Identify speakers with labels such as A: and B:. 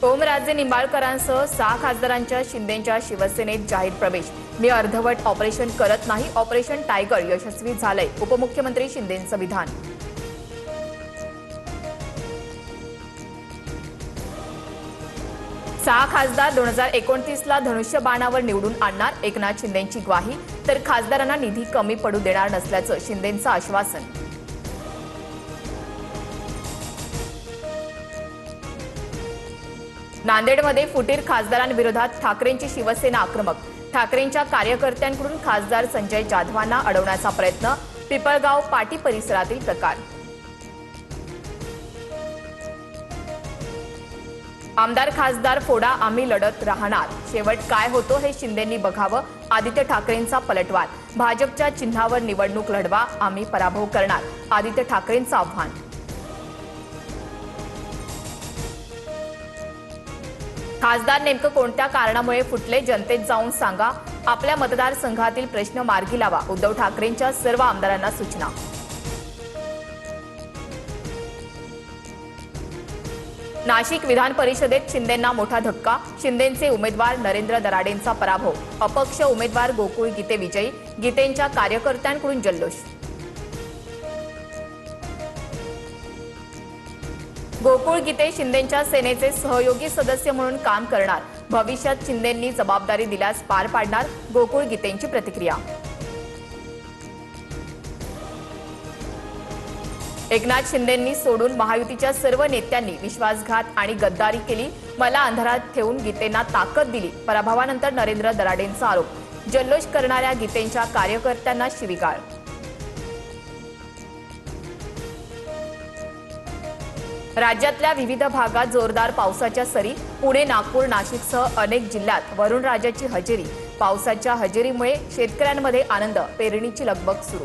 A: ओमराजे निंबाळकरांसह 6 खासदारांच्या शिंदेंच्या शिवसेनेत जाहीर प्रवेश। मी अर्धवट ऑपरेशन करत नाही, ऑपरेशन टायगर यशस्वी झालंय, उपमुख्यमंत्री शिंदेंचं विधान। सहा खासदार 2029ला धनुष्यबाणावर निवडून आणणार, एकनाथ शिंदेंची ग्वाही। तर खासदारांना निधी कमी पडू देणार नसल्याचं शिंदेंचं आश्वासन। नांदेडमध्ये फुटीर खासदारांविरोधात ठाकरेंची शिवसेना आक्रमक। ठाकरेंच्या कार्यकर्त्यांकडून खासदार संजय जाधवांना अडवण्याचा प्रयत्न। पिपळगाव पाटी परिसरातील प्रकार। आमदार खासदार फोडा, आम्ही लढत राहणार, शेवट काय होतो हे शिंदेंनी बघावं। आदित्य ठाकरेंचा पलटवार। भाजपच्या चिन्हावर निवडणूक लढवा, आम्ही पराभव करणार, आदित्य ठाकरेंचं आव्हान। खासदार नेमकं कोणत्या कारणामुळे फुटले, जनतेत जाऊन सांगा, आपल्या मतदारसंघातील प्रश्न मार्गी लावा, उद्धव ठाकरेंच्या सर्व आमदारांना सूचना। नाशिक विधान परिषदेत शिंदेंना मोठा धक्का। शिंदेंचे उमेदवार नरेंद्र दराडेंचा पराभव। अपक्ष उमेदवार गोकुळ गीते विजयी। गीतेंच्या कार्यकर्त्यांकडून जल्लोष। गोकुळ गीते शिंदेंच्या सेनेचे सहयोगी सदस्य म्हणून काम करणार, भविष्यात शिंदेंनी जबाबदारी दिल्यास पार पाडणार, गोकुळ गीतेंची प्रतिक्रिया। एकनाथ शिंदेंनी सोडून महायुतीच्या सर्व नेत्यांनी विश्वासघात आणि गद्दारी केली, मला अंधारात ठेवून गीतेंना ताकद दिली, पराभवानंतर नरेंद्र दराडेंचा आरोप। जल्लोष करणाऱ्या गीतेंच्या कार्यकर्त्यांना शिवीगाळ। राज्यातल्या विविध भागात जोरदार पावसाच्या सरी। पुणे, नागपूर, नाशिकसह अनेक जिल्ह्यात वरुणराजाची हजेरी। पावसाच्या हजेरीमुळे शेतकऱ्यांमध्ये आनंद, पेरणीची लगबग सुरू।